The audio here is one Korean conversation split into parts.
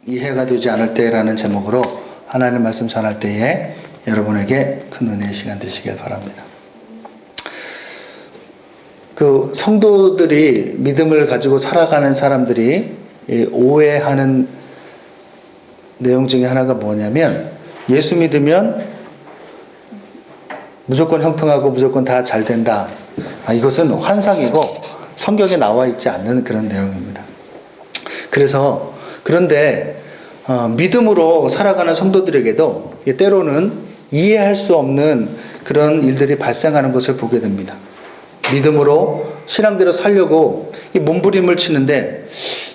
이해가 되지 않을 때라는 제목으로 하나님 말씀 전할 때에 여러분에게 큰 은혜의 시간 되시길 바랍니다. 그 성도들이 믿음을 가지고 살아가는 사람들이 오해하는 내용 중에 하나가 뭐냐면, 예수 믿으면 무조건 형통하고 무조건 다 잘 된다. 이것은 환상이고 성경에 나와 있지 않는 그런 내용입니다. 그런데 믿음으로 살아가는 성도들에게도 때로는 이해할 수 없는 그런 일들이 발생하는 것을 보게 됩니다. 믿음으로 신앙대로 살려고 몸부림을 치는데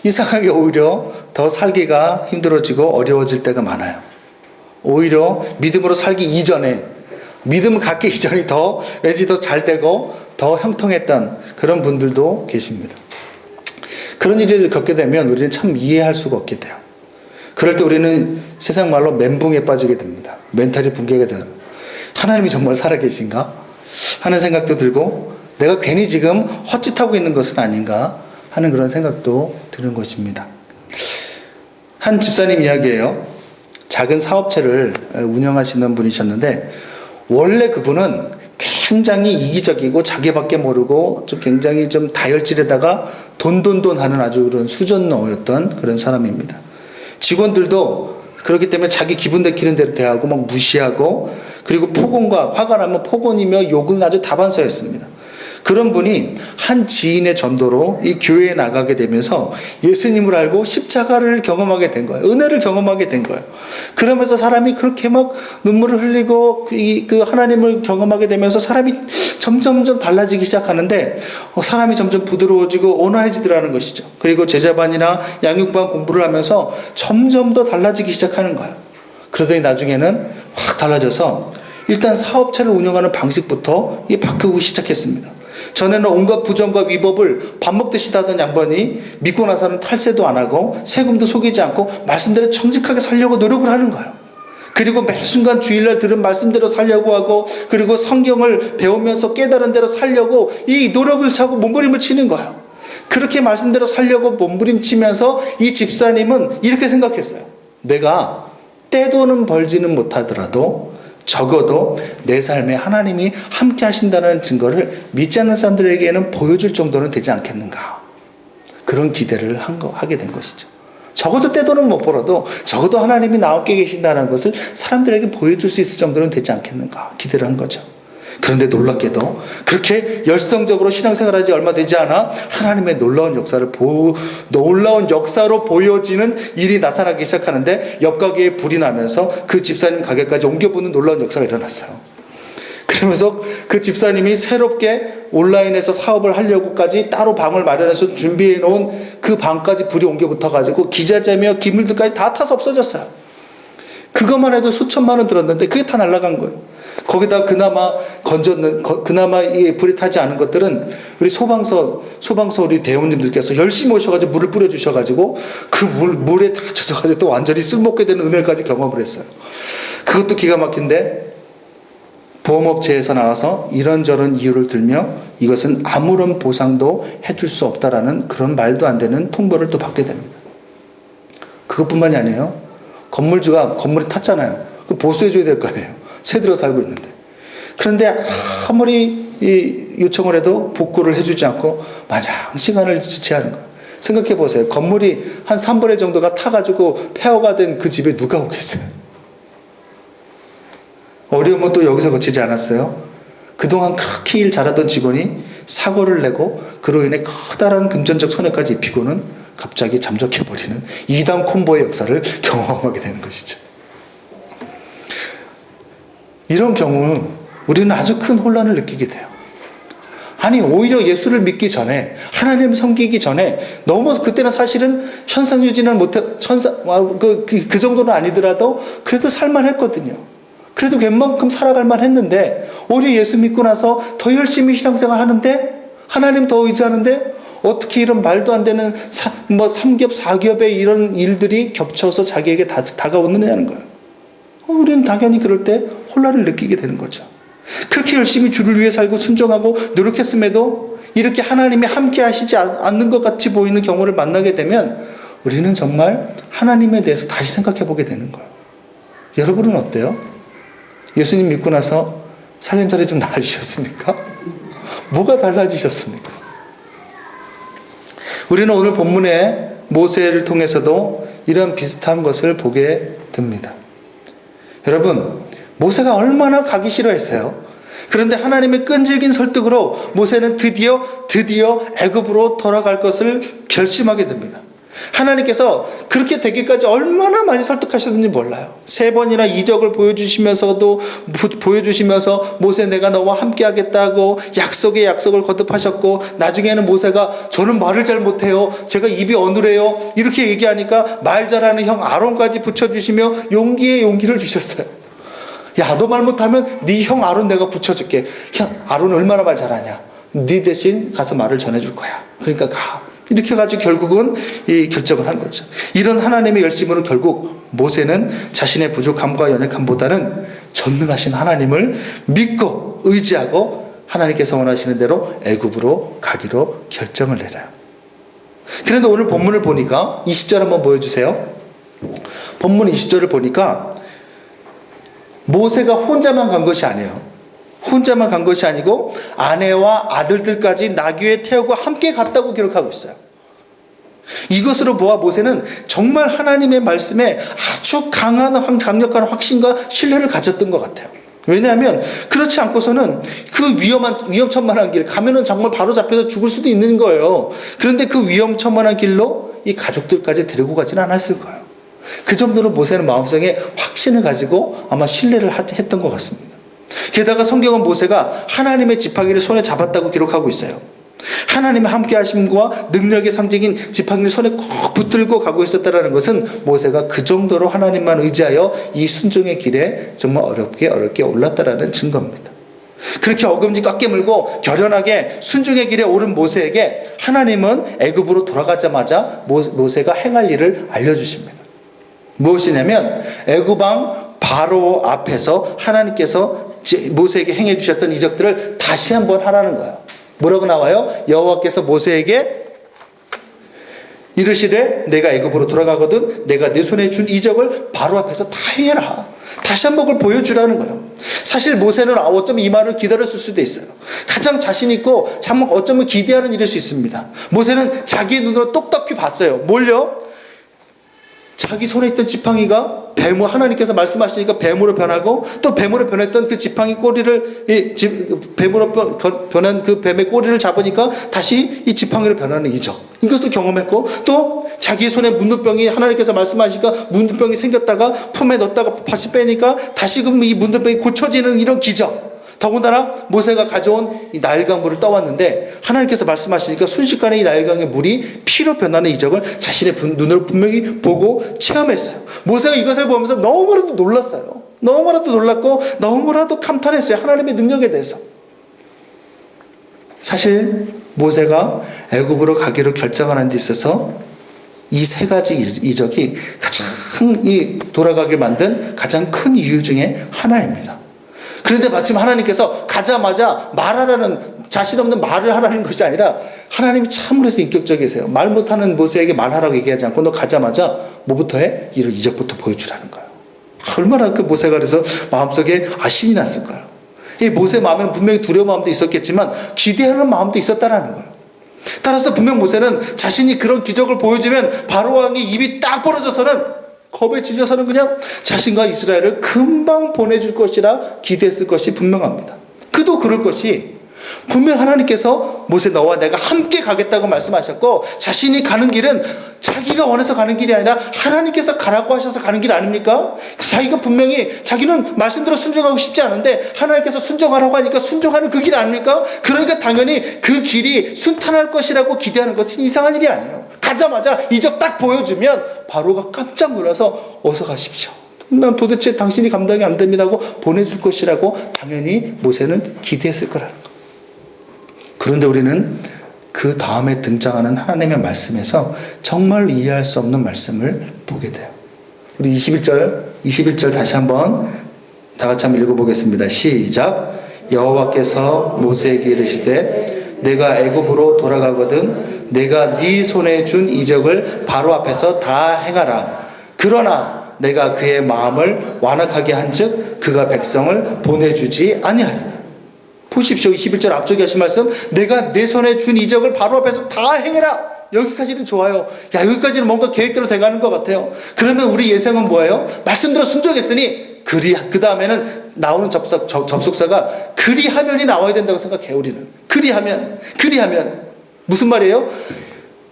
이상하게 오히려 더 살기가 힘들어지고 어려워질 때가 많아요. 오히려 믿음으로 살기 이전에, 믿음을 갖기 이전이 왠지 더 잘 되고 더 형통했던 그런 분들도 계십니다. 그런 일을 겪게 되면 우리는 참 이해할 수가 없게 돼요. 그럴 때 우리는 세상 말로 멘붕에 빠지게 됩니다. 멘탈이 붕괴가 돼요. 하나님이 정말 살아계신가 하는 생각도 들고, 내가 괜히 지금 헛짓하고 있는 것은 아닌가 하는 그런 생각도 드는 것입니다. 한 집사님 이야기예요. 작은 사업체를 운영하시는 분이셨는데, 원래 그분은 굉장히 이기적이고 자기밖에 모르고 좀 굉장히 좀 다혈질에다가 돈 하는 아주 그런 수전노였던 그런 사람입니다. 직원들도 그렇기 때문에 자기 기분 내키는 대로 대하고 막 무시하고, 그리고 폭언과 화가 나면 폭언이며 욕은 아주 다반사였습니다. 그런 분이 한 지인의 전도로 이 교회에 나가게 되면서 예수님을 알고 십자가를 경험하게 된 거예요. 은혜를 경험하게 된 거예요. 그러면서 사람이 그렇게 막 눈물을 흘리고 그 하나님을 경험하게 되면서 사람이 점점 달라지기 시작하는데, 사람이 점점 부드러워지고 온화해지더라는 것이죠. 그리고 제자반이나 양육반 공부를 하면서 점점 더 달라지기 시작하는 거예요. 그러더니 나중에는 확 달라져서 일단 사업체를 운영하는 방식부터 바꾸고 시작했습니다. 전에는 온갖 부정과 위법을 밥 먹듯이 하던 양반이 믿고 나서는 탈세도 안 하고 세금도 속이지 않고 말씀대로 정직하게 살려고 노력을 하는 거예요. 그리고 매 순간 주일날 들은 말씀대로 살려고 하고, 그리고 성경을 배우면서 깨달은 대로 살려고 이 노력을 차고 몸부림을 치는 거예요. 그렇게 말씀대로 살려고 몸부림치면서 이 집사님은 이렇게 생각했어요. 내가 떼돈은 벌지는 못하더라도 적어도 내 삶에 하나님이 함께 하신다는 증거를 믿지 않는 사람들에게는 보여줄 정도는 되지 않겠는가. 그런 기대를 하게 된 것이죠. 적어도 떼돈은 못 벌어도 적어도 하나님이 나와 함께 계신다는 것을 사람들에게 보여줄 수 있을 정도는 되지 않겠는가 기대를 한 거죠. 그런데 놀랍게도 그렇게 열성적으로 신앙생활한 지 얼마 되지 않아 하나님의 놀라운 역사로 보여지는 일이 나타나기 시작하는데, 옆 가게에 불이 나면서 그 집사님 가게까지 옮겨보는 놀라운 역사가 일어났어요. 그러면서 그 집사님이 새롭게 온라인에서 사업을 하려고까지 따로 방을 마련해서 준비해 놓은 그 방까지 불이 옮겨 붙어가지고 기자재며 기물들까지 다 타서 없어졌어요. 그것만 해도 수천만 원 들었는데 그게 다 날아간 거예요. 거기다 그나마 이게 불이 타지 않은 것들은 우리 소방서 우리 대원님들께서 열심히 오셔가지고 물을 뿌려주셔가지고 그 물에 다 젖어가지고 또 완전히 쓸모없게 되는 은혜까지 경험을 했어요. 그것도 기가 막힌데, 보험업체에서 나와서 이런저런 이유를 들며 이것은 아무런 보상도 해줄 수 없다라는 그런 말도 안 되는 통보를 또 받게 됩니다. 그것뿐만이 아니에요. 건물주가 건물이 탔잖아요. 그 보수해줘야 될 거 아니에요. 새 들어 살고 있는데. 그런데 아무리 요청을 해도 복구를 해주지 않고 마냥 시간을 지체하는 거예요. 생각해 보세요. 건물이 한 3분의 1 정도가 타가지고 폐허가 된 그 집에 누가 오겠어요? 어려움은 또 여기서 거치지 않았어요. 그동안 그렇게 일 잘하던 직원이 사고를 내고 그로 인해 커다란 금전적 손해까지 입히고는 갑자기 잠적해버리는 이단 콤보의 역사를 경험하게 되는 것이죠. 이런 경우 우리는 아주 큰 혼란을 느끼게 돼요. 아니, 오히려 예수를 믿기 전에, 하나님을 섬기기 전에 너무 그때는 사실은 현상 유지는 그 정도는 아니더라도 그래도 살만했거든요. 그래도 웬만큼 살아갈만 했는데, 오히려 예수 믿고 나서 더 열심히 신앙생활 하는데, 하나님 더 의지하는데, 어떻게 이런 말도 안 되는 삼겹, 사겹의 이런 일들이 겹쳐서 자기에게 다가오느냐는 거예요. 우리는 당연히 그럴 때 혼란을 느끼게 되는 거죠. 그렇게 열심히 주를 위해 살고 순종하고 노력했음에도 이렇게 하나님이 함께 하시지 않는 것 같이 보이는 경우를 만나게 되면 우리는 정말 하나님에 대해서 다시 생각해 보게 되는 거예요. 여러분은 어때요? 예수님 믿고 나서 살림살이 좀 나아지셨습니까? 뭐가 달라지셨습니까? 우리는 오늘 본문에 모세를 통해서도 이런 비슷한 것을 보게 됩니다. 여러분, 모세가 얼마나 가기 싫어했어요. 그런데 하나님의 끈질긴 설득으로 모세는 드디어 애굽으로 돌아갈 것을 결심하게 됩니다. 하나님께서 그렇게 되기까지 얼마나 많이 설득하셨는지 몰라요. 3번이나 이적을 보여주시면서 모세 내가 너와 함께 하겠다고 약속을 거듭하셨고, 나중에는 모세가 저는 말을 잘 못해요, 제가 입이 어눌해요, 이렇게 얘기하니까 말 잘하는 형 아론까지 붙여주시며 용기에 용기를 주셨어요. 야, 너 말 못하면 네 형 아론 내가 붙여줄게. 형 아론 얼마나 말 잘하냐, 네 대신 가서 말을 전해줄 거야. 그러니까 가. 이렇게 해가지고 결국은 이 결정을 한 거죠. 이런 하나님의 열심으로 결국 모세는 자신의 부족함과 연약함보다는 전능하신 하나님을 믿고 의지하고 하나님께서 원하시는 대로 애굽으로 가기로 결정을 내려요. 그런데 오늘 본문을 보니까 20절 한번 보여주세요. 본문 20절을 보니까 모세가 혼자만 간 것이 아니에요. 혼자만 간 것이 아니고 아내와 아들들까지 나귀에 태우고 함께 갔다고 기록하고 있어요. 이것으로 보아 모세는 정말 하나님의 말씀에 아주 강력한 확신과 신뢰를 가졌던 것 같아요. 왜냐하면 그렇지 않고서는 그 위험천만한 길 가면은 정말 바로 잡혀서 죽을 수도 있는 거예요. 그런데 그 위험천만한 길로 이 가족들까지 데리고 가지는 않았을 거예요. 그 정도로 모세는 마음속에 확신을 가지고 아마 신뢰를 했던 것 같습니다. 게다가 성경은 모세가 하나님의 지팡이를 손에 잡았다고 기록하고 있어요. 하나님의 함께 하심과 능력의 상징인 지팡이를 손에 꼭 붙들고 가고 있었다는 것은 모세가 그 정도로 하나님만 의지하여 이 순종의 길에 정말 어렵게 올랐다라는 증거입니다. 그렇게 어금니 꽉 깨물고 결연하게 순종의 길에 오른 모세에게 하나님은 애굽으로 돌아가자마자 모세가 행할 일을 알려주십니다. 무엇이냐면 애굽 왕 바로 앞에서 하나님께서 모세에게 행해 주셨던 이적들을 다시 한번 하라는 거예요. 뭐라고 나와요? 여호와께서 모세에게 이르시되 내가 애굽으로 돌아가거든 내가 내 손에 준 이적을 바로 앞에서 다 해라. 다시 한번 그걸 보여주라는 거예요. 사실 모세는 어쩌면 이 말을 기다렸을 수도 있어요. 가장 자신 있고 참 어쩌면 기대하는 일일 수 있습니다. 모세는 자기의 눈으로 똑똑히 봤어요. 뭘요? 자기 손에 있던 지팡이가 하나님께서 말씀하시니까 뱀으로 변하고, 또 뱀으로 변했던 그 지팡이 꼬리를 뱀으로 변한 그 뱀의 꼬리를 잡으니까 다시 이 지팡이로 변하는 이적, 이것을 경험했고, 또 자기 손에 문둥병이 하나님께서 말씀하시니까 문둥병이 생겼다가 품에 넣었다가 다시 빼니까 다시금 이 문둥병이 고쳐지는 이런 기적. 더군다나 모세가 가져온 이 나일강물을 떠왔는데 하나님께서 말씀하시니까 순식간에 이 나일강의 물이 피로 변하는 이적을 자신의 눈으로 분명히 보고 체험했어요. 모세가 이것을 보면서 너무나도 놀랐어요. 너무나도 놀랐고 너무나도 감탄했어요. 하나님의 능력에 대해서. 사실 모세가 애굽으로 가기로 결정하는 데 있어서 이 3가지 이적이 가장 돌아가게 만든 가장 큰 이유 중에 하나입니다. 그런데 마침 하나님께서 가자마자 말하라는, 자신 없는 말을 하라는 것이 아니라 하나님이 참으로 인격적이세요. 말 못하는 모세에게 말하라고 얘기하지 않고 너 가자마자 뭐부터 해? 이런 이적부터 보여주라는 거예요. 얼마나 그 모세가 그래서 마음속에 신이 났을 거예요. 이 모세 마음에는 분명히 두려운 마음도 있었겠지만 기대하는 마음도 있었다라는 거예요. 따라서 분명 모세는 자신이 그런 기적을 보여주면 바로왕의 입이 딱 벌어져서는 겁에 질려서는 그냥 자신과 이스라엘을 금방 보내줄 것이라 기대했을 것이 분명합니다. 그도 그럴 것이, 분명 하나님께서 모세 너와 내가 함께 가겠다고 말씀하셨고, 자신이 가는 길은 자기가 원해서 가는 길이 아니라 하나님께서 가라고 하셔서 가는 길 아닙니까? 자기가 분명히 자기는 말씀대로 순종하고 싶지 않은데 하나님께서 순종하라고 하니까 순종하는 그 길 아닙니까? 그러니까 당연히 그 길이 순탄할 것이라고 기대하는 것은 이상한 일이 아니에요. 가자마자 이적 딱 보여주면 바로가 깜짝 놀라서 어서 가십시오, 난 도대체 당신이 감당이 안 됩니다 하고 보내줄 것이라고 당연히 모세는 기대했을 거라는 거. 그런데 우리는 그 다음에 등장하는 하나님의 말씀에서 정말 이해할 수 없는 말씀을 보게 돼요. 우리 21절 다시 한번 다 같이 한번 읽어보겠습니다. 시작. 여호와께서 모세에게 이르시되 내가 애굽으로 돌아가거든 내가 네 손에 준 이적을 바로 앞에서 다 행하라. 그러나 내가 그의 마음을 완악하게 한즉 그가 백성을 보내주지 아니하리라. 보십시오. 21절 앞쪽에 하신 말씀, 내가 내 손에 준 이적을 바로 앞에서 다 행해라. 여기까지는 좋아요. 야, 여기까지는 뭔가 계획대로 돼가는 것 같아요. 그러면 우리 예상은 뭐예요? 말씀대로 순종했으니 그 다음에는 나오는 접속사가 그리하면이 나와야 된다고 생각해요. 우리는 그리하면 무슨 말이에요?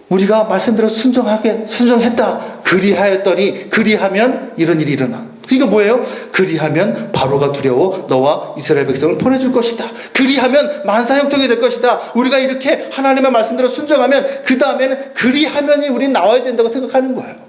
우리가 말씀대로 순종했다. 그리하였더니 그리하면 이런 일이 일어나. 그러니까 뭐예요? 그리하면 바로가 두려워 너와 이스라엘 백성을 보내줄 것이다. 그리하면 만사형통이 될 것이다. 우리가 이렇게 하나님의 말씀대로 순종하면 그 다음에는 그리하면이 우린 나와야 된다고 생각하는 거예요.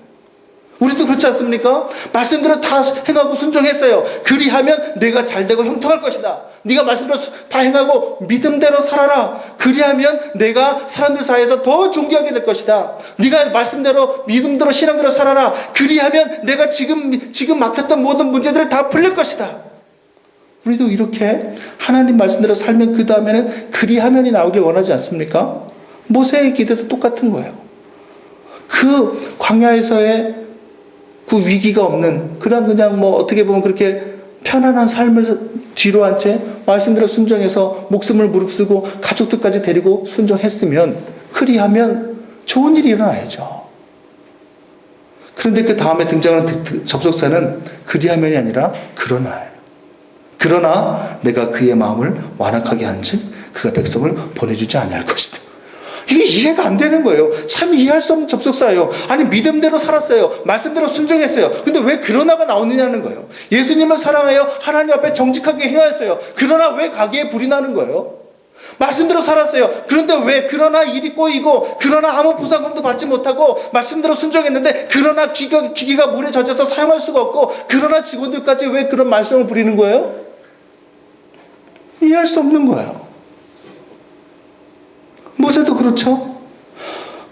우리도 그렇지 않습니까? 말씀대로 다 행하고 순종했어요. 그리하면 내가 잘되고 형통할 것이다. 네가 말씀대로 다 행하고 믿음대로 살아라. 그리하면 내가 사람들 사이에서 더 존귀하게 될 것이다. 네가 말씀대로 믿음대로 신앙대로 살아라. 그리하면 내가 지금 막혔던 모든 문제들을 다 풀릴 것이다. 우리도 이렇게 하나님 말씀대로 살면 그 다음에는 그리하면이 나오길 원하지 않습니까? 모세의 기대도 똑같은 거예요. 그 광야에서의 그 위기가 없는 그냥 어떻게 보면 그렇게 편안한 삶을 뒤로 한 채 말씀대로 순종해서 목숨을 무릅쓰고 가족들까지 데리고 순종했으면 그리하면 좋은 일이 일어나야죠. 그런데 그 다음에 등장하는 접속사는 그리하면이 아니라 그러나예요. 그러나 내가 그의 마음을 완악하게 한즉 그가 백성을 보내주지 아니할 것이다. 이게 이해가 안 되는 거예요. 참 이해할 수 없는 접속사예요. 아니 믿음대로 살았어요. 말씀대로 순종했어요. 근데 왜 그러나가 나오느냐는 거예요. 예수님을 사랑하여 하나님 앞에 정직하게 행하였어요. 그러나 왜 가게에 불이 나는 거예요? 말씀대로 살았어요. 그런데 왜 그러나 일이 꼬이고 그러나 아무 보상금도 받지 못하고 말씀대로 순종했는데 그러나 기계가 물에 젖어서 사용할 수가 없고 그러나 직원들까지 왜 그런 말썽을 부리는 거예요? 이해할 수 없는 거예요. 모세도 그렇죠.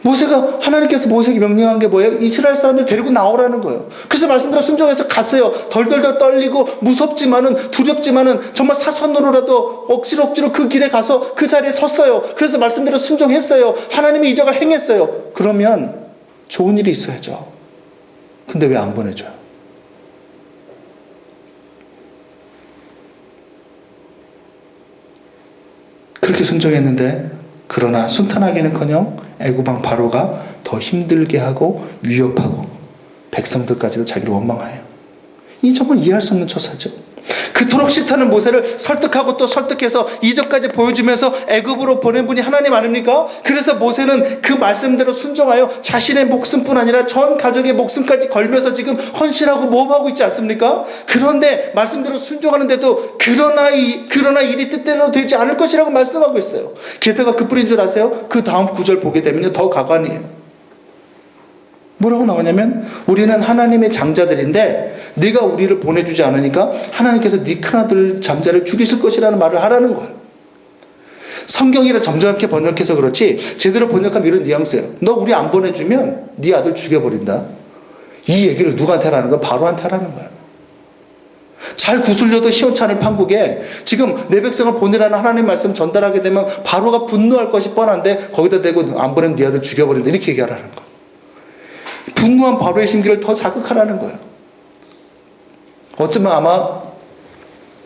모세가 하나님께서 모세에게 명령한 게 뭐예요? 이스라엘 사람들 데리고 나오라는 거예요. 그래서 말씀대로 순종해서 갔어요. 덜덜덜 떨리고 무섭지만은 두렵지만은 정말 사선으로라도 억지로 그 길에 가서 그 자리에 섰어요. 그래서 말씀대로 순종했어요. 하나님의 이적을 행했어요. 그러면 좋은 일이 있어야죠. 근데 왜 안 보내줘요? 그렇게 순종했는데 그러나 순탄하기는커녕 애굽 왕 바로가 더 힘들게 하고 위협하고 백성들까지도 자기를 원망하여. 이 정말 이해할 수 없는 처사죠. 그토록 싫다는 모세를 설득하고 또 설득해서 이적까지 보여주면서 애굽으로 보낸 분이 하나님 아닙니까? 그래서 모세는 그 말씀대로 순종하여 자신의 목숨뿐 아니라 전 가족의 목숨까지 걸면서 지금 헌신하고 모험하고 있지 않습니까? 그런데 말씀대로 순종하는데도 그러나 일이 뜻대로 되지 않을 것이라고 말씀하고 있어요. 게다가 그 뿌린 줄 아세요? 그 다음 구절 보게 되면 더 가관이에요. 뭐라고 나오냐면 우리는 하나님의 장자들인데 네가 우리를 보내주지 않으니까 하나님께서 네 큰아들 잠자를 죽이실 것이라는 말을 하라는 거예요. 성경이라 점잖게 번역해서 그렇지 제대로 번역하면 이런 뉘앙스예요. 너 우리 안 보내주면 네 아들 죽여버린다. 이 얘기를 누구한테 하라는 거야? 바로한테 하라는 거예요. 잘 구슬려도 시원찮을 판국에 지금 내 백성을 보내라는 하나님 말씀 전달하게 되면 바로가 분노할 것이 뻔한데 거기다 대고 안 보내면 네 아들 죽여버린다 이렇게 얘기하라는 거예요. 분노한 바로의 심기를 더 자극하라는 거예요. 어쩌면 아마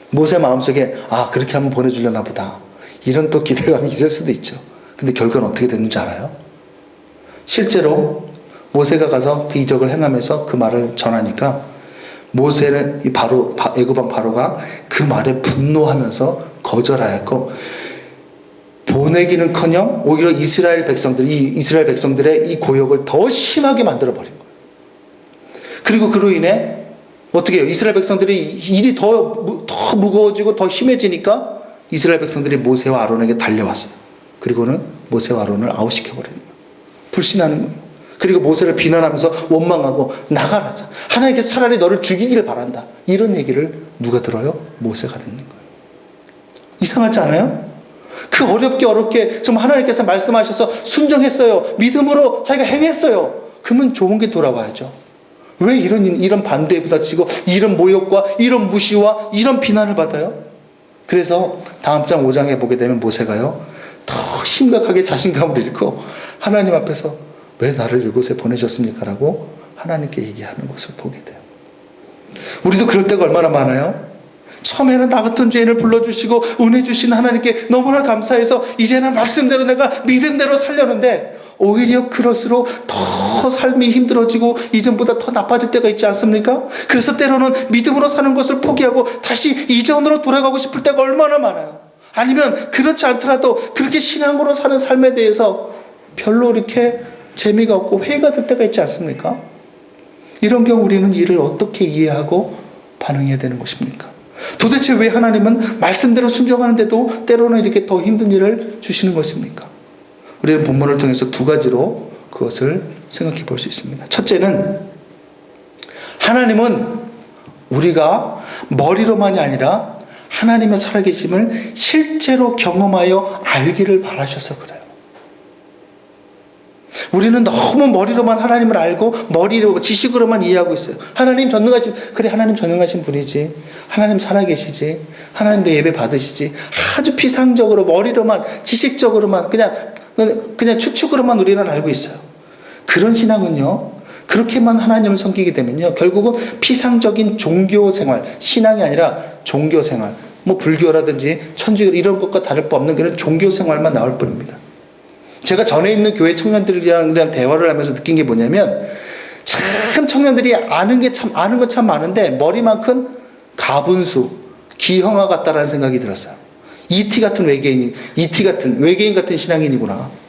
모세 마음속에 그렇게 하면 보내주려나 보다 이런 또 기대감이 있을 수도 있죠. 근데 결과는 어떻게 됐는지 알아요? 실제로 모세가 가서 그 이적을 행하면서 그 말을 전하니까 모세는 애굽 왕 바로가 그 말에 분노하면서 거절하였고 보내기는커녕 오히려 이스라엘 백성들의 이 고역을 더 심하게 만들어버린 거예요. 그리고 그로 인해 어떻게 해요? 이스라엘 백성들이 일이 더 무거워지고 더 심해지니까 이스라엘 백성들이 모세와 아론에게 달려왔어요. 그리고는 모세와 아론을 아웃시켜버리는 거예요. 불신하는 거예요. 그리고 모세를 비난하면서 원망하고 나가라. 하나님께서 차라리 너를 죽이기를 바란다. 이런 얘기를 누가 들어요? 모세가 듣는 거예요. 이상하지 않아요? 그 어렵게 정말 하나님께서 말씀하셔서 순종했어요. 믿음으로 자기가 행했어요. 그러면 좋은 게 돌아와야죠. 왜 이런 반대에 부딪히고 이런 모욕과 이런 무시와 이런 비난을 받아요? 그래서 다음 장 5장에 보게 되면 모세가요 더 심각하게 자신감을 잃고 하나님 앞에서 왜 나를 이곳에 보내셨습니까? 라고 하나님께 얘기하는 것을 보게 돼요. 우리도 그럴 때가 얼마나 많아요? 처음에는 나 같은 죄인을 불러주시고 은혜 주신 하나님께 너무나 감사해서 이제는 말씀대로 내가 믿음대로 살려는데 오히려 그럴수록 더 삶이 힘들어지고 이전보다 더 나빠질 때가 있지 않습니까? 그래서 때로는 믿음으로 사는 것을 포기하고 다시 이전으로 돌아가고 싶을 때가 얼마나 많아요. 아니면 그렇지 않더라도 그렇게 신앙으로 사는 삶에 대해서 별로 이렇게 재미가 없고 회의가 될 때가 있지 않습니까? 이런 경우 우리는 이를 어떻게 이해하고 반응해야 되는 것입니까? 도대체 왜 하나님은 말씀대로 순종하는데도 때로는 이렇게 더 힘든 일을 주시는 것입니까? 우리는 본문을 통해서 두 가지로 그것을 생각해 볼 수 있습니다. 첫째는 하나님은 우리가 머리로만이 아니라 하나님의 살아계심을 실제로 경험하여 알기를 바라셔서 그래요. 우리는 너무 머리로만 하나님을 알고 머리로 지식으로만 이해하고 있어요. 하나님 전능하신, 그래 하나님 전능하신 분이지, 하나님 살아계시지, 하나님 내 예배 받으시지, 아주 피상적으로 머리로만 지식적으로만 그냥 추측으로만 우리는 알고 있어요. 그런 신앙은요, 그렇게만 하나님을 섬기게 되면요, 결국은 피상적인 종교생활, 신앙이 아니라 종교생활, 뭐 불교라든지 천주교 이런 것과 다를 바 없는 그런 종교생활만 나올 뿐입니다. 제가 전에 있는 교회 청년들이랑 대화를 하면서 느낀 게 뭐냐면, 참 청년들이 아는 건 참 많은데 머리만큼 가분수, 기형아 같다라는 생각이 들었어요. ET 같은 외계인 같은 신앙인이구나.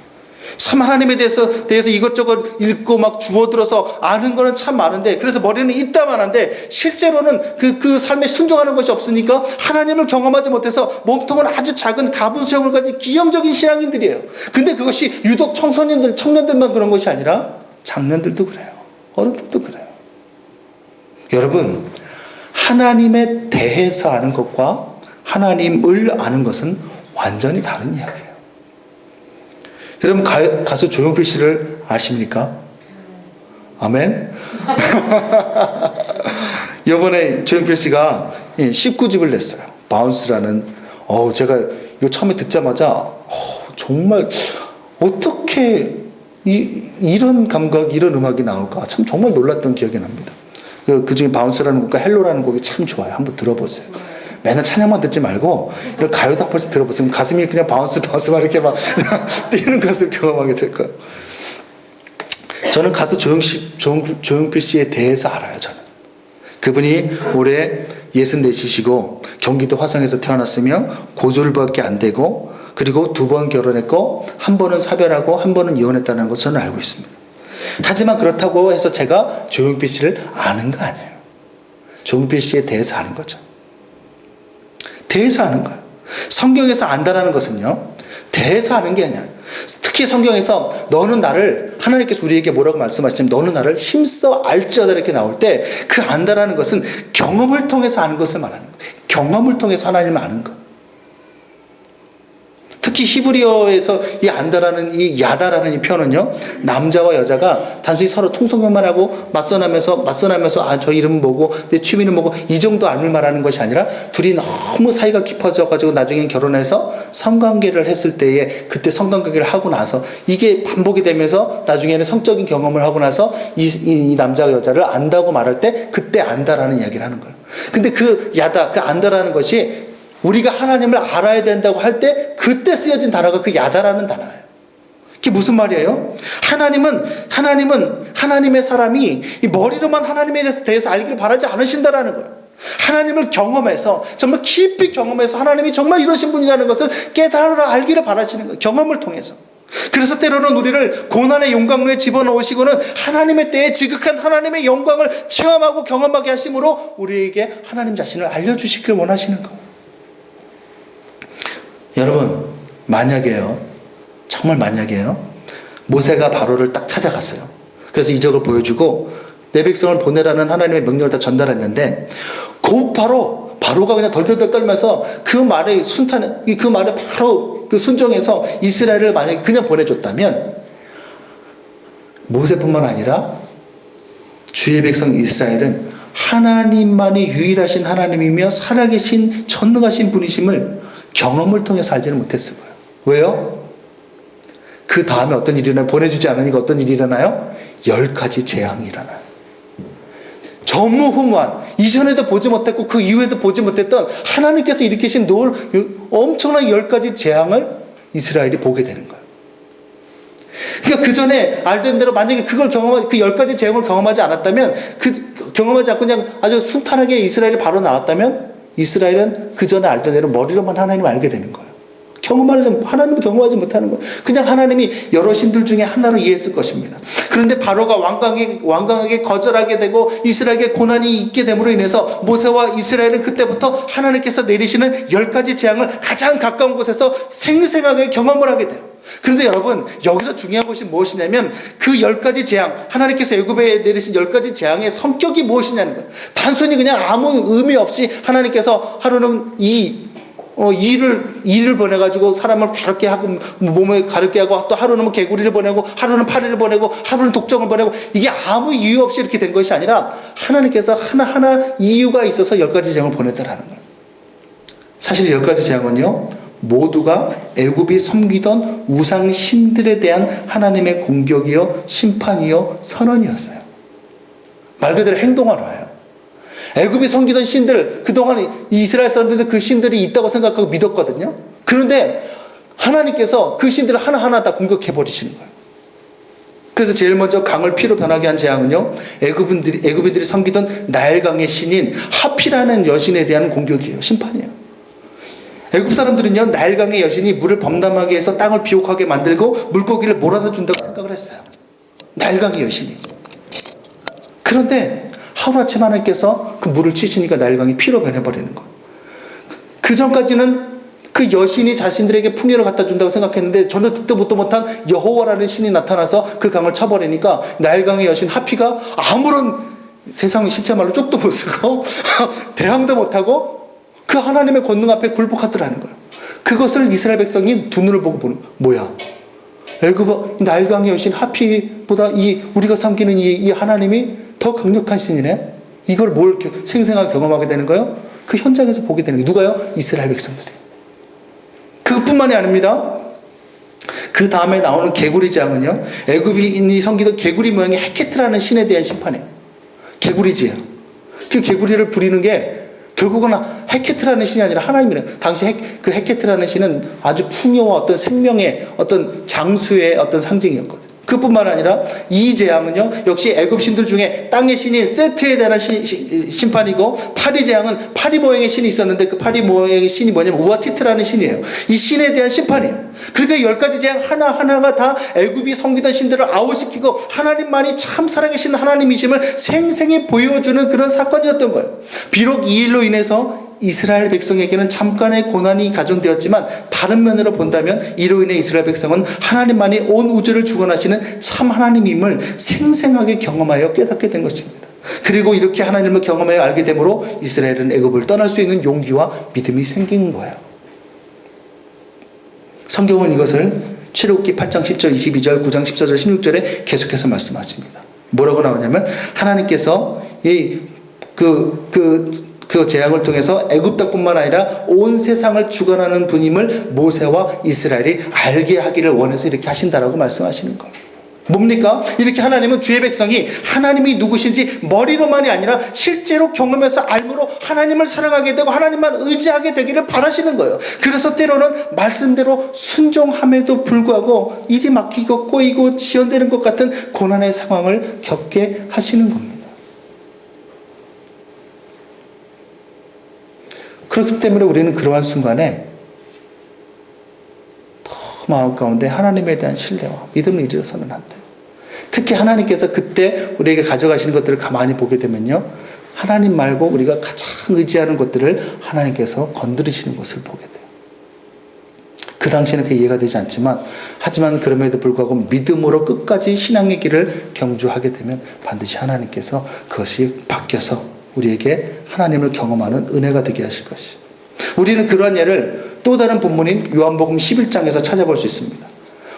참 하나님에 대해서 이것저것 읽고 막 주워들어서 아는 거는 참 많은데, 그래서 머리는 있다만한데 실제로는 그 삶에 순종하는 것이 없으니까 하나님을 경험하지 못해서 몸통은 아주 작은 가분수형을 가진 기형적인 신앙인들이에요. 근데 그것이 유독 청년들만 그런 것이 아니라 장년들도 그래요. 어른들도 그래요. 여러분, 하나님에 대해서 아는 것과 하나님을 아는 것은 완전히 다른 이야기예요. 여러분, 가수 조용필 씨를 아십니까? 아멘? 이번에 조용필 씨가 19집을 냈어요. 바운스라는. 제가 이거 처음에 듣자마자 정말 어떻게 이런 감각, 이런 음악이 나올까? 참 정말 놀랐던 기억이 납니다. 그 중에 바운스라는 곡과 헬로라는 곡이 참 좋아요. 한번 들어보세요. 맨날 찬양만 듣지 말고 이런 가요도 한 번씩 들어보시면 가슴이 그냥 바운스 막 이렇게 막 뛰는 것을 경험하게 될 거예요. 저는 가수 조용필 씨에 대해서 알아요. 저는 그분이 올해 64이시고 경기도 화성에서 태어났으며 고졸밖에 안 되고, 그리고 2번 결혼했고 한 번은 사별하고 한 번은 이혼했다는 것을 저는 알고 있습니다. 하지만 그렇다고 해서 제가 조용필 씨를 아는 거 아니에요. 조용필 씨에 대해서 아는 거죠. 대해서 아는 거예요. 성경에서 안다라는 것은요, 대해서 아는 게 아니야. 특히 성경에서 너는 나를, 하나님께서 우리에게 뭐라고 말씀하시냐면 너는 나를 힘써 알지어다 이렇게 나올 때 그 안다라는 것은 경험을 통해서 아는 것을 말하는 거예요. 경험을 통해서 하나님을 아는 거. 특히 히브리어에서 이 안다라는, 이 야다라는 이 표현은요, 남자와 여자가 단순히 서로 통성명만 하고 맞서나면서 저 이름은 뭐고 내 취미는 뭐고 이 정도 안을 말하는 것이 아니라 둘이 너무 사이가 깊어져 가지고 나중에 결혼해서 성관계를 했을 때에, 그때 성관계를 하고 나서 이게 반복이 되면서 나중에는 성적인 경험을 하고 나서 이 남자와 여자를 안다고 말할 때 그때 안다라는 이야기를 하는 거예요. 근데 그 야다, 그 안다라는 것이 우리가 하나님을 알아야 된다고 할 때 그때 쓰여진 단어가 그 야다라는 단어예요. 그게 무슨 말이에요? 하나님은 하나님의 사람이 이 머리로만 하나님에 대해서 알기를 바라지 않으신다라는 거예요. 하나님을 경험해서, 정말 깊이 경험해서 하나님이 정말 이러신 분이라는 것을 깨달아 알기를 바라시는 거예요. 경험을 통해서. 그래서 때로는 우리를 고난의 용광로에 집어넣으시고는 하나님의 때에 지극한 하나님의 영광을 체험하고 경험하게 하심으로 우리에게 하나님 자신을 알려주시길 원하시는 거예요. 여러분, 정말 만약에요, 모세가 바로를 딱 찾아갔어요. 그래서 이적을 보여주고 내 백성을 보내라는 하나님의 명령을 다 전달했는데, 그 바로가 그냥 덜덜덜 떨면서 그 말에 바로 그 순종해서 이스라엘을 만약에 그냥 보내줬다면, 모세뿐만 아니라 주의 백성 이스라엘은 하나님만이 유일하신 하나님이며 살아계신 전능하신 분이심을 경험을 통해서 알지는 못했을 거예요. 왜요? 그 다음에 어떤 일이 일어나요? 보내주지 않으니까 어떤 일이 일어나요? 10가지 재앙이 일어나요. 전무후무한, 이전에도 보지 못했고 그 이후에도 보지 못했던 하나님께서 일으키신 엄청난 10가지 재앙을 이스라엘이 보게 되는 거예요. 그러니까 그 전에 알던 대로 만약에 그 10가지 재앙을 경험하지 않았다면, 경험하지 않고 그냥 아주 순탄하게 이스라엘이 바로 나왔다면, 이스라엘은 그 전에 알던 대로 머리로만 하나님을 알게 되는 거예요. 하나님을 경험하지 못하는 거예요. 그냥 하나님이 여러 신들 중에 하나로 이해했을 것입니다. 그런데 바로가 완강하게 거절하게 되고 이스라엘에게 고난이 있게 됨으로 인해서 모세와 이스라엘은 그때부터 하나님께서 내리시는 10가지 재앙을 가장 가까운 곳에서 생생하게 경험을 하게 돼요. 그런데 여러분, 여기서 중요한 것이 무엇이냐면 그 10가지 재앙, 하나님께서 애굽에 내리신 10가지 재앙의 성격이 무엇이냐는 거예요. 단순히 그냥 아무 의미 없이 하나님께서 하루는 이를 보내가지고 사람을 가렵게 하고 몸을 가렵게 하고, 또 하루는 뭐 개구리를 보내고, 하루는 파리를 보내고, 하루는 독정을 보내고, 이게 아무 이유 없이 이렇게 된 것이 아니라 하나님께서 하나하나 이유가 있어서 10가지 재앙을 보냈다라는 거예요. 사실 10가지 재앙은요, 모두가 애굽이 섬기던 우상 신들에 대한 하나님의 공격이요, 심판이요, 선언이었어요. 말 그대로 행동하러요. 애굽이 섬기던 신들, 그동안 이스라엘 사람들도 그 신들이 있다고 생각하고 믿었거든요. 그런데 하나님께서 그 신들을 하나하나 다 공격해버리시는 거예요. 그래서 제일 먼저 강을 피로 변하게 한 재앙은요, 애굽인들이 섬기던 나일강의 신인 하피라는 여신에 대한 공격이에요. 심판이에요. 애굽 사람들은요, 나일강의 여신이 물을 범람하게 해서 땅을 비옥하게 만들고 물고기를 몰아다 준다고 생각을 했어요. 나일강의 여신이. 그런데 하루아침 하나님께서 그 물을 치시니까 나일강이 피로 변해버리는 거예요. 그 전까지는 그 여신이 자신들에게 풍요를 갖다 준다고 생각했는데, 전혀 듣도 보도 못한 여호와라는 신이 나타나서 그 강을 쳐버리니까 나일강의 여신 하피가 아무런 세상 시체말로 쪽도 못 쓰고 대항도 못하고 그 하나님의 권능 앞에 굴복하더라는 거예요. 그것을 이스라엘 백성이 두 눈을 보고 보는 거예요. 뭐야? 애굽 나일강의 여신 하피보다 우리가 섬기는 이 하나님이 더 강력한 신이네? 이걸 생생하게 경험하게 되는 거예요? 그 현장에서 보게 되는 거예요. 누가요? 이스라엘 백성들이. 그것뿐만이 아닙니다. 그 다음에 나오는 개구리 재앙은요, 애굽인이 섬기던 개구리 모양의 헤케트라는 신에 대한 심판이에요. 개구리지요. 그 개구리를 부리는 게 결국은 헤케트라는 신이 아니라 하나님이래요. 당시 그 헤케트라는 신은 아주 풍요와 어떤 생명의 어떤 장수의 어떤 상징이었거든요. 그뿐만 아니라 이 재앙은요, 역시 애굽 신들 중에 땅의 신인 세트에 대한 심판이고, 파리 재앙은 파리 모양의 신이 있었는데 그 파리 모양의 신이 뭐냐면 우아티트라는 신이에요. 이 신에 대한 심판이에요. 그러니까 10가지 재앙 하나하나가 다 애굽이 섬기던 신들을 아웃시키고 하나님만이 참 살아계신 하나님이심을 생생히 보여주는 그런 사건이었던 거예요. 비록 이 일로 인해서 이스라엘 백성에게는 잠깐의 고난이 가중되었지만, 다른 면으로 본다면 이로 인해 이스라엘 백성은 하나님만이 온 우주를 주관하시는 참 하나님임을 생생하게 경험하여 깨닫게 된 것입니다. 그리고 이렇게 하나님을 경험하여 알게 되므로 이스라엘은 애굽을 떠날 수 있는 용기와 믿음이 생긴 거예요. 성경은 이것을 출애굽기 8장 10절 22절 9장 14절 16절에 계속해서 말씀하십니다. 뭐라고 나오냐면, 하나님께서 그 재앙을 통해서 애굽 땅뿐만 아니라 온 세상을 주관하는 분임을 모세와 이스라엘이 알게 하기를 원해서 이렇게 하신다라고 말씀하시는 거예요. 뭡니까? 이렇게 하나님은 주의 백성이 하나님이 누구신지 머리로만이 아니라 실제로 경험해서 알므로 하나님을 사랑하게 되고 하나님만 의지하게 되기를 바라시는 거예요. 그래서 때로는 말씀대로 순종함에도 불구하고 일이 막히고 꼬이고 지연되는 것 같은 고난의 상황을 겪게 하시는 겁니다. 그렇기 때문에 우리는 그러한 순간에 더 마음 가운데 하나님에 대한 신뢰와 믿음을 잊어서는 안 돼요. 특히 하나님께서 그때 우리에게 가져가시는 것들을 가만히 보게 되면요, 하나님 말고 우리가 가장 의지하는 것들을 하나님께서 건드리시는 것을 보게 돼요. 그 당시에는 그게 이해가 되지 않지만, 하지만 그럼에도 불구하고 믿음으로 끝까지 신앙의 길을 경주하게 되면 반드시 하나님께서 그것이 바뀌어서 우리에게 하나님을 경험하는 은혜가 되게 하실 것이에요. 우리는 그러한 예를 또 다른 본문인 요한복음 11장에서 찾아볼 수 있습니다.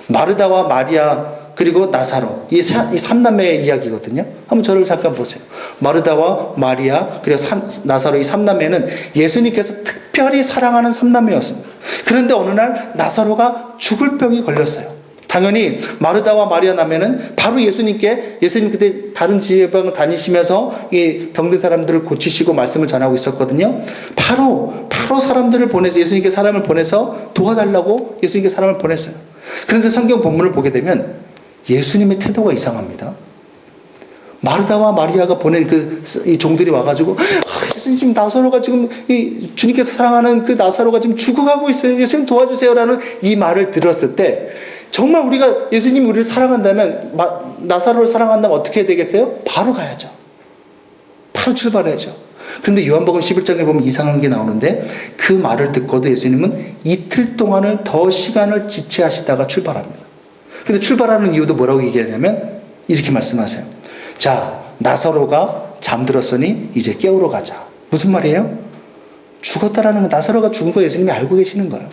마르다와 마리아 그리고 나사로, 이 3남매의 이야기거든요. 한번 저를 잠깐 보세요. 마르다와 마리아 그리고 나사로, 이 3남매는 예수님께서 특별히 사랑하는 3남매였습니다. 그런데 어느 날 나사로가 죽을 병이 걸렸어요. 당연히 마르다와 마리아 남매는 바로 예수님 그때 다른 지방을 다니시면서 이 병든 사람들을 고치시고 말씀을 전하고 있었거든요. 바로 사람들을 보내서 예수님께 사람을 보내서 도와달라고 예수님께 사람을 보냈어요. 그런데 성경 본문을 보게 되면 예수님의 태도가 이상합니다. 마르다와 마리아가 보낸 이 종들이 와가지고 예수님 지금 나사로가 지금 주님께서 사랑하는 그 나사로가 지금 죽어가고 있어요. 예수님 도와주세요라는 이 말을 들었을 때 정말 예수님이 우리를 사랑한다면 나사로를 사랑한다면 어떻게 해야 되겠어요? 바로 가야죠. 바로 출발해야죠. 그런데 요한복음 11장에 보면 이상한 게 나오는데 그 말을 듣고도 예수님은 이틀 동안을 더 시간을 지체하시다가 출발합니다. 근데 출발하는 이유도 뭐라고 얘기하냐면 이렇게 말씀하세요. 자, 나사로가 잠들었으니 이제 깨우러 가자. 무슨 말이에요? 죽었다라는 거, 나사로가 죽은 거 예수님이 알고 계시는 거예요.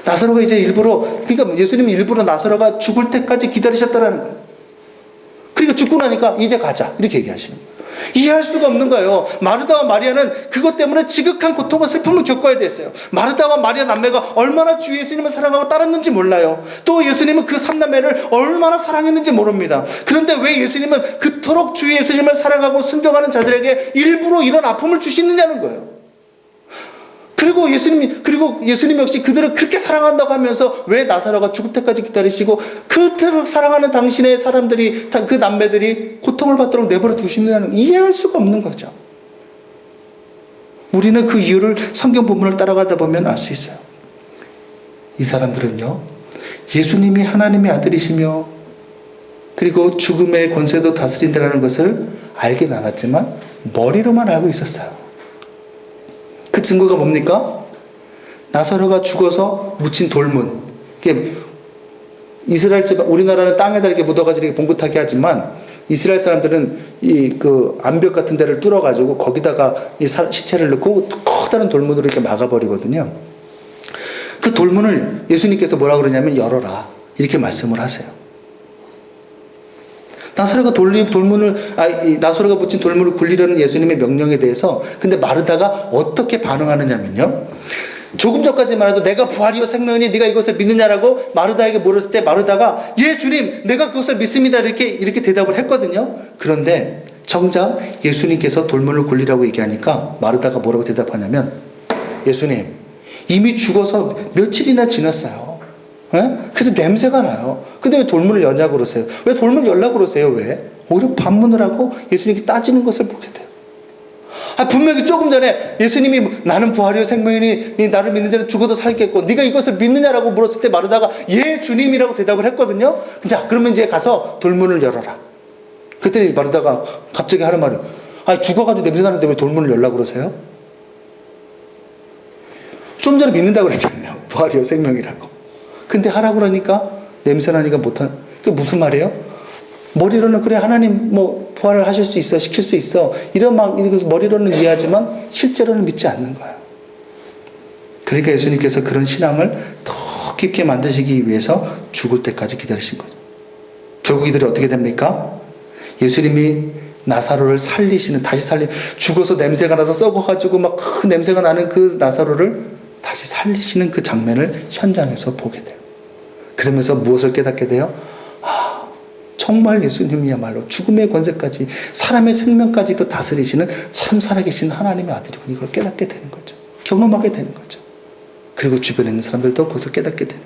나사로가 이제 그러니까 예수님이 일부러 나사로가 죽을 때까지 기다리셨다라는 거예요. 그러니까 죽고 나니까 이제 가자. 이렇게 얘기하시는 거예요. 이해할 수가 없는 거예요. 마르다와 마리아는 그것 때문에 지극한 고통과 슬픔을 겪어야 됐어요. 마르다와 마리아 남매가 얼마나 주 예수님을 사랑하고 따랐는지 몰라요. 또 예수님은 그 삼남매를 얼마나 사랑했는지 모릅니다. 그런데 왜 예수님은 그토록 주 예수님을 사랑하고 순종하는 자들에게 일부러 이런 아픔을 주시느냐는 거예요. 그리고 예수님 역시 그들을 그렇게 사랑한다고 하면서 왜 나사로가 죽을 때까지 기다리시고 그토록 사랑하는 당신의 사람들이, 그 남매들이 고통을 받도록 내버려 두시느냐는 이해할 수가 없는 거죠. 우리는 그 이유를 성경 본문을 따라가다 보면 알 수 있어요. 이 사람들은요, 예수님이 하나님의 아들이시며 그리고 죽음의 권세도 다스린다는 것을 알긴 않았지만 머리로만 알고 있었어요. 그 증거가 뭡니까? 나사로가 죽어서 묻힌 돌문. 이스라엘 집, 우리나라는 땅에다 이렇게 묻어가지고 이렇게 봉긋하게 하지만 이스라엘 사람들은 그 암벽 같은 데를 뚫어가지고 거기다가 시체를 넣고 커다란 돌문으로 이렇게 막아버리거든요. 그 돌문을 예수님께서 뭐라 그러냐면 열어라. 이렇게 말씀을 하세요. 나사로가 나사로가 붙인 돌문을 굴리려는 예수님의 명령에 대해서 근데 마르다가 어떻게 반응하느냐면요. 조금 전까지만 해도 내가 부활이요 생명이니 네가 이것을 믿느냐라고 마르다에게 물었을 때 마르다가 예 주님 내가 그것을 믿습니다 이렇게 대답을 했거든요. 그런데 정작 예수님께서 돌문을 굴리라고 얘기하니까 마르다가 뭐라고 대답하냐면 예수님 이미 죽어서 며칠이나 지났어요. 그래서 냄새가 나요. 근데 왜 돌문을 여냐고 그러세요? 왜 돌문을 열라고 그러세요? 왜? 오히려 반문을 하고 예수님께 따지는 것을 보게 돼요. 분명히 조금 전에 예수님이 나는 부활이요 생명이니 나를 믿는 자는 죽어도 살겠고 네가 이것을 믿느냐라고 물었을 때 마르다가 예 주님이라고 대답을 했거든요. 자 그러면 이제 가서 돌문을 열어라. 그랬더니 마르다가 갑자기 하는 말이 죽어가지고 냄새 나는데 왜 돌문을 열라고 그러세요? 좀 전에 믿는다고 그랬잖아요. 부활이요 생명이라고. 근데 하라고 그러니까 냄새나니까 못한. 그게 무슨 말이에요? 머리로는 그래 하나님 부활을 하실 수 있어 시킬 수 있어 이런 머리로는 이해하지만 실제로는 믿지 않는 거예요. 그러니까 예수님께서 그런 신앙을 더 깊게 만드시기 위해서 죽을 때까지 기다리신 거죠. 결국 이들이 어떻게 됩니까? 예수님이 나사로를 죽어서 냄새가 나서 썩어가지고 막 큰 냄새가 나는 그 나사로를 다시 살리시는 그 장면을 현장에서 보게 돼요. 그러면서 무엇을 깨닫게 돼요? 정말 예수님이야말로 죽음의 권세까지 사람의 생명까지도 다스리시는 참 살아계신 하나님의 아들이고 이걸 깨닫게 되는 거죠. 경험하게 되는 거죠. 그리고 주변에 있는 사람들도 그것을 깨닫게 되는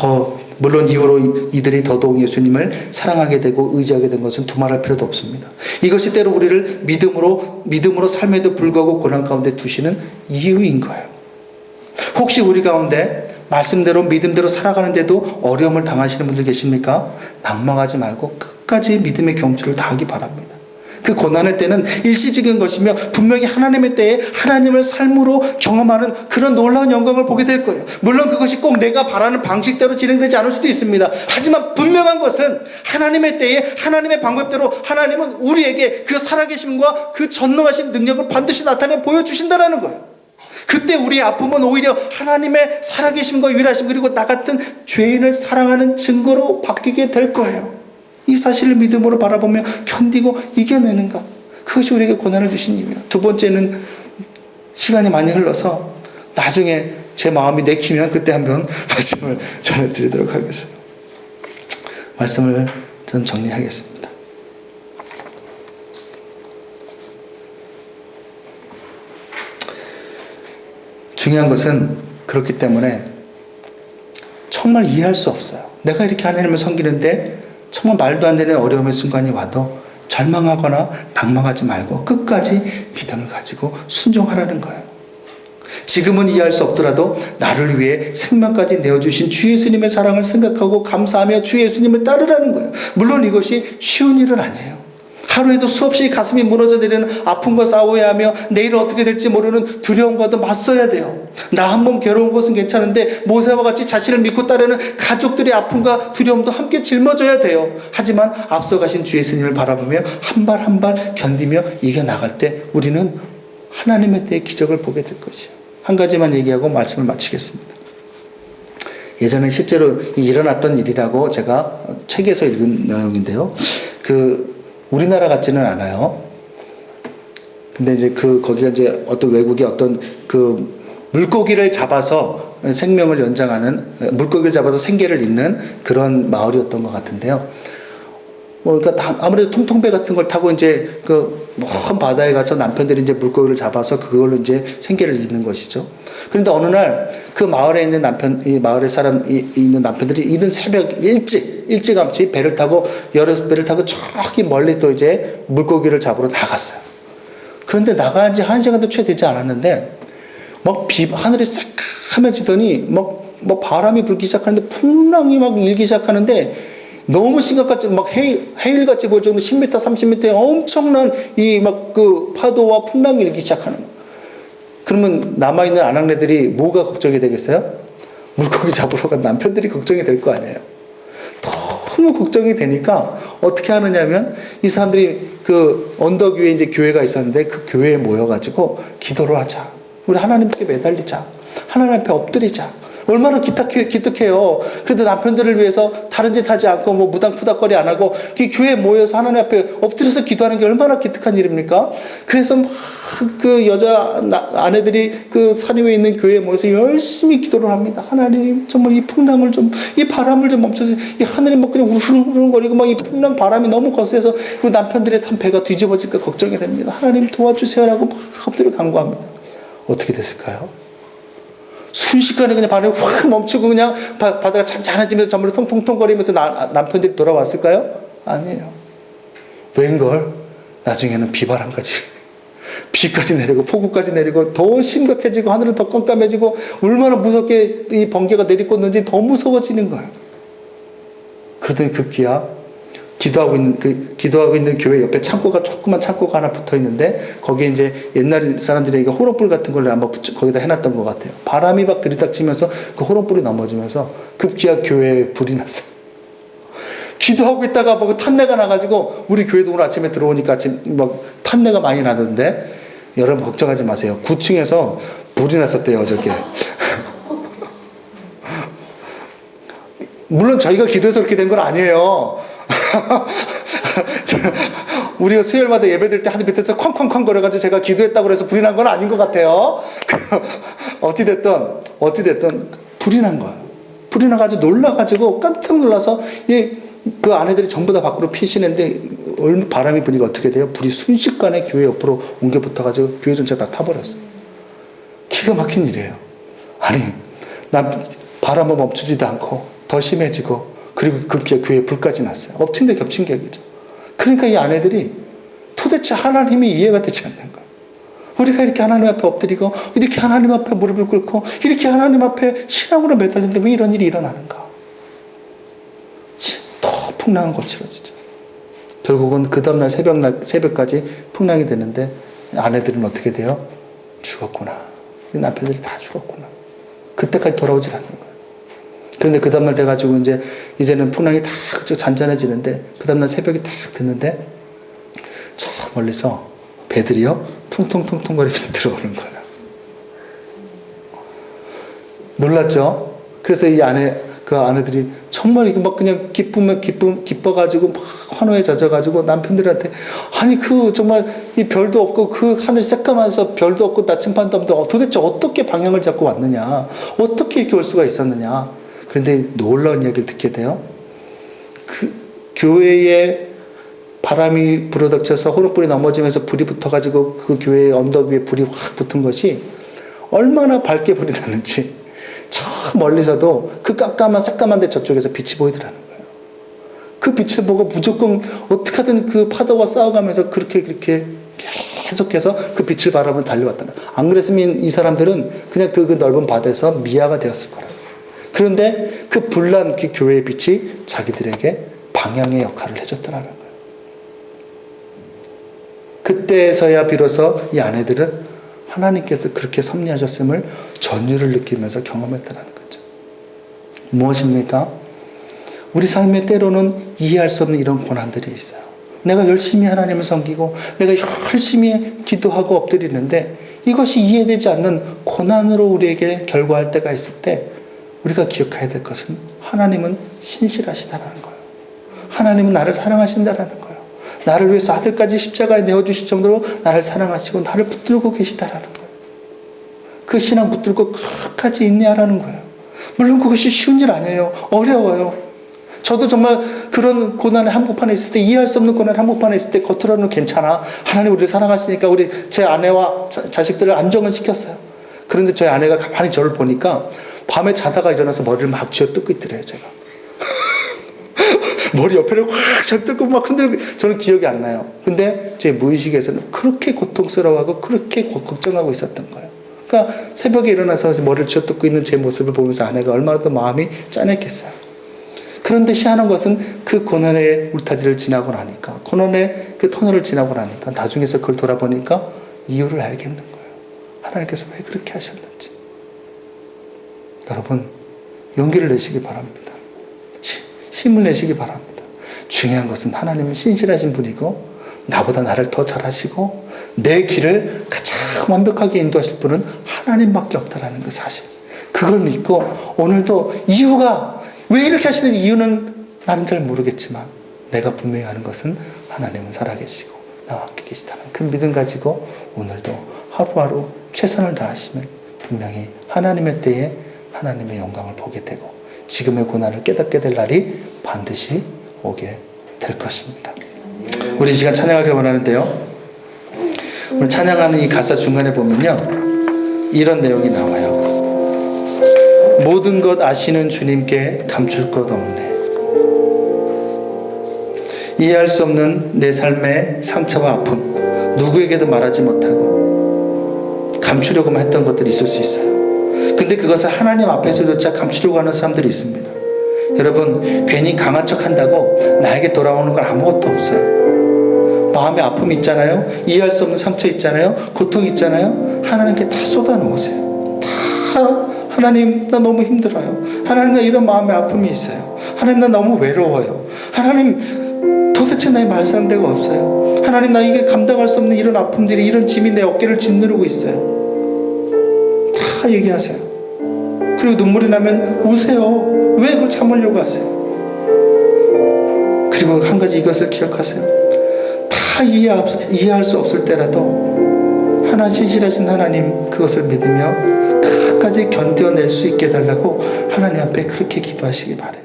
거예요. 물론 이후로 이들이 더더욱 예수님을 사랑하게 되고 의지하게 된 것은 두말할 필요도 없습니다. 이것이 때로 우리를 믿음으로 삶에도 불구하고 고난 가운데 두시는 이유인 거예요. 혹시 우리 가운데 말씀대로 믿음대로 살아가는데도 어려움을 당하시는 분들 계십니까? 낭망하지 말고 끝까지 믿음의 경주를 다하기 바랍니다. 그 고난의 때는 일시적인 것이며 분명히 하나님의 때에 하나님을 삶으로 경험하는 그런 놀라운 영광을 보게 될 거예요. 물론 그것이 꼭 내가 바라는 방식대로 진행되지 않을 수도 있습니다. 하지만 분명한 것은 하나님의 때에 하나님의 방법대로 하나님은 우리에게 그 살아계심과 그 전능하신 능력을 반드시 나타내 보여주신다는 거예요. 그때 우리의 아픔은 오히려 하나님의 살아계심과 유일하심 그리고 나 같은 죄인을 사랑하는 증거로 바뀌게 될 거예요. 이 사실을 믿음으로 바라보며 견디고 이겨내는가? 그것이 우리에게 고난을 주신 이유예요. 두 번째는 시간이 많이 흘러서 나중에 제 마음이 내키면 그때 한번 말씀을 전해드리도록 하겠습니다. 말씀을 좀 정리하겠습니다. 중요한 것은 그렇기 때문에 정말 이해할 수 없어요. 내가 이렇게 하나님을 섬기는데 정말 말도 안 되는 어려움의 순간이 와도 절망하거나 낙망하지 말고 끝까지 믿음을 가지고 순종하라는 거예요. 지금은 이해할 수 없더라도 나를 위해 생명까지 내어주신 주 예수님의 사랑을 생각하고 감사하며 주 예수님을 따르라는 거예요. 물론 이것이 쉬운 일은 아니에요. 하루에도 수없이 가슴이 무너져 내리는 아픔과 싸워야 하며 내일은 어떻게 될지 모르는 두려움과도 맞서야 돼요. 나 한 몸 괴로운 것은 괜찮은데 모세와 같이 자신을 믿고 따르는 가족들의 아픔과 두려움도 함께 짊어져야 돼요. 하지만 앞서 가신 주 예수님을 바라보며 한 발 한 발 견디며 이겨나갈 때 우리는 하나님의 때의 기적을 보게 될 것이에요. 한 가지만 얘기하고 말씀을 마치겠습니다. 예전에 실제로 일어났던 일이라고 제가 책에서 읽은 내용인데요. 우리나라 같지는 않아요. 근데 이제 거기가 이제 어떤 외국의 어떤 물고기를 잡아서 생명을 연장하는, 물고기를 잡아서 생계를 잇는 그런 마을이었던 것 같은데요. 그러니까 아무래도 통통배 같은 걸 타고 이제 먼 바다에 가서 남편들이 이제 물고기를 잡아서 그걸로 이제 생계를 잇는 것이죠. 그런데 어느 날 그 마을에 있는 이 마을에 있는 남편들이 이른 새벽 일찌감치 배를 타고 여러 배를 타고 저기 멀리 또 이제 물고기를 잡으러 나갔어요. 그런데 나간 지 1시간도 채 되지 않았는데 하늘이 새카매지더니 바람이 불기 시작하는데 풍랑이 막 일기 시작하는데 너무 심각하지, 해일같이 보일 정도 10m, 30m의 엄청난 파도와 풍랑이 일기 시작하는 거예요. 그러면 남아있는 아낙네들이 뭐가 걱정이 되겠어요? 물고기 잡으러 간 남편들이 걱정이 될 거 아니에요. 너무 걱정이 되니까 어떻게 하느냐면 이 사람들이 언덕 위에 이제 교회가 있었는데 그 교회에 모여가지고 기도를 하자. 우리 하나님께 매달리자. 하나님 앞에 엎드리자. 얼마나 기특해요. 그래도 남편들을 위해서 다른 짓 하지 않고 무당푸닥거리 안 하고 교회에 모여서 하나님 앞에 엎드려서 기도하는 게 얼마나 기특한 일입니까? 그래서 여자 아내들이 산 위에 있는 교회에 모여서 열심히 기도를 합니다. 하나님 정말 이 풍랑을 이 바람을 좀 멈춰주세요. 이 하늘이 그냥 우르릉거리고 이 풍랑 바람이 너무 거세서 남편들의 탄 배가 뒤집어질까 걱정이 됩니다. 하나님 도와주세요라고 엎드려 간구합니다. 어떻게 됐을까요? 순식간에 그냥 바람이 확 멈추고 그냥 바다가 잔잔해지면서 전부 통통통거리면서 남편들이 돌아왔을까요? 아니에요. 웬걸? 나중에는 비까지 내리고 폭우까지 내리고 더 심각해지고 하늘은 더 깜깜해지고 얼마나 무섭게 이 번개가 내리꽂는지 더 무서워지는 거예요. 그러더니 급기야 기도하고 있는 교회 옆에 조그만 창고가 하나 붙어 있는데, 거기에 이제 옛날 사람들이 호롱불 같은 걸 아마 거기다 해놨던 것 같아요. 바람이 막 들이닥치면서 그 호롱불이 넘어지면서 급기야 교회에 불이 났어요. 기도하고 있다가 탄내가 나가지고, 우리 교회도 오늘 아침에 들어오니까 탄내가 많이 나던데, 여러분 걱정하지 마세요. 9층에서 불이 났었대요, 어저께. 물론 저희가 기도해서 그렇게 된 건 아니에요. 우리가 수요일마다 예배 드릴 때 하늘 밑에서 쾅쾅쾅 거려가지고 제가 기도했다고 해서 불이 난 건 아닌 것 같아요. 어찌됐든 불이 난 거예요. 불이 나가지고 놀라가지고 깜짝 놀라서 그 아내들이 전부 다 밖으로 피시는데 바람이 부니까 어떻게 돼요? 불이 순식간에 교회 옆으로 옮겨 붙어가지고 교회 전체가 다 타버렸어요. 기가 막힌 일이에요. 아니, 바람은 멈추지도 않고 더 심해지고, 그리고 급기야 교회에 불까지 났어요. 엎친 데 겹친 격이죠. 그러니까 이 아내들이 도대체 하나님이 이해가 되지 않는 거예요. 우리가 이렇게 하나님 앞에 엎드리고, 이렇게 하나님 앞에 무릎을 꿇고, 이렇게 하나님 앞에 신앙으로 매달리는데 왜 이런 일이 일어나는가? 더 풍랑은 거칠어지죠. 결국은 그 다음날 새벽까지 풍랑이 되는데, 아내들은 어떻게 돼요? 죽었구나. 남편들이 다 죽었구나. 그때까지 돌아오질 않는 거예요. 그런데 그 다음날 돼가지고 이제는 풍랑이 다 잔잔해지는데, 그 다음날 새벽이 딱 됐는데, 저 멀리서 배들이요 퉁퉁퉁퉁 거리면서 들어오는 거예요. 놀랐죠? 그래서 이 아내 그 아내들이 정말 이거 막 그냥 기뻐가지고 막 환호에 젖어가지고 남편들한테 아니 그 정말 이 별도 없고 그 하늘 새까만서 별도 없고 나침반도 없는데 도대체 어떻게 방향을 잡고 왔느냐, 어떻게 이렇게 올 수가 있었느냐. 그런데 놀라운 이야기를 듣게 돼요. 그 교회에 바람이 불어닥쳐서 호롱불이 넘어지면서 불이 붙어가지고 그 교회의 언덕 위에 불이 확 붙은 것이 얼마나 밝게 불이 났는지 저 멀리서도 그 깜깜한 새까만 데 저쪽에서 빛이 보이더라는 거예요. 그 빛을 보고 무조건 어떻게든 그 파도와 싸워가면서 그렇게 계속해서 그 빛을 바라보며 달려왔다는 거예요. 안 그랬으면 이 사람들은 그냥 그 넓은 바다에서 미아가 되었을 거라고. 그런데 그 불난 그 교회의 빛이 자기들에게 방향의 역할을 해줬더라는 거예요. 그때서야 비로소 이 아내들은 하나님께서 그렇게 섭리하셨음을 전율을 느끼면서 경험했다는 거죠. 무엇입니까? 우리 삶에 때로는 이해할 수 없는 이런 고난들이 있어요. 내가 열심히 하나님을 섬기고 내가 열심히 기도하고 엎드리는데 이것이 이해되지 않는 고난으로 우리에게 결과할 때가 있을 때 우리가 기억해야 될 것은 하나님은 신실하시다라는 거예요. 하나님은 나를 사랑하신다라는 거예요. 나를 위해서 아들까지 십자가에 내어주실 정도로 나를 사랑하시고 나를 붙들고 계시다라는 거예요. 그 신앙 붙들고 끝까지 인내하라는 거예요. 물론 그것이 쉬운 일 아니에요. 어려워요. 저도 정말 그런 고난의 한복판에 있을 때, 이해할 수 없는 고난의 한복판에 있을 때 겉으로는 괜찮아. 하나님 우리를 사랑하시니까 우리 제 아내와 자식들을 안정을 시켰어요. 그런데 저희 아내가 가만히 저를 보니까 밤에 자다가 일어나서 머리를 막 쥐어뜯고 있더래요, 제가. 머리 옆에를 확 쥐어뜯고 막 흔들고, 저는 기억이 안 나요. 근데 제 무의식에서는 그렇게 고통스러워하고 그렇게 걱정하고 있었던 거예요. 그러니까 새벽에 일어나서 머리를 쥐어뜯고 있는 제 모습을 보면서 아내가 얼마나 더 마음이 짠했겠어요. 그런데 희한한 것은 그 고난의 울타리를 지나고 나니까, 고난의 그 터널을 지나고 나니까 나중에서 그걸 돌아보니까 이유를 알겠는 거예요. 하나님께서 왜 그렇게 하셨는지. 여러분, 용기를 내시기 바랍니다. 힘을 내시기 바랍니다. 중요한 것은 하나님은 신실하신 분이고 나보다 나를 더 잘하시고 내 길을 가장 완벽하게 인도하실 분은 하나님밖에 없다라는 그 사실. 그걸 믿고 오늘도 이유가 왜 이렇게 하시는지 이유는 나는 잘 모르겠지만 내가 분명히 아는 것은 하나님은 살아계시고 나와 함께 계시다는 큰 믿음 가지고 오늘도 하루하루 최선을 다하시면 분명히 하나님의 때에 하나님의 영광을 보게 되고 지금의 고난을 깨닫게 될 날이 반드시 오게 될 것입니다. 우리 이 시간 찬양하길 원하는데요. 오늘 찬양하는 이 가사 중간에 보면요, 이런 내용이 나와요. 모든 것 아시는 주님께 감출 것 없네. 이해할 수 없는 내 삶의 상처와 아픔, 누구에게도 말하지 못하고 감추려고만 했던 것들이 있을 수 있어요. 근데 그것을 하나님 앞에서조차 감추려고 하는 사람들이 있습니다. 여러분, 괜히 강한 척 한다고 나에게 돌아오는 건 아무것도 없어요. 마음의 아픔이 있잖아요. 이해할 수 없는 상처 있잖아요. 고통이 있잖아요. 하나님께 다 쏟아놓으세요. 다 하나님, 나 너무 힘들어요. 하나님, 나 이런 마음의 아픔이 있어요. 하나님, 나 너무 외로워요. 하나님, 도대체 나의 말상대가 없어요. 하나님, 나 이게 감당할 수 없는 이런 아픔들이, 이런 짐이 내 어깨를 짓누르고 있어요. 다 얘기하세요. 그리고 눈물이 나면 우세요. 왜 그걸 참으려고 하세요? 그리고 한 가지 이것을 기억하세요. 다 이해할 수 없을 때라도 하나님, 신실하신 하나님, 그것을 믿으며 끝까지 견뎌낼 수 있게 해달라고 하나님 앞에 그렇게 기도하시기 바라요.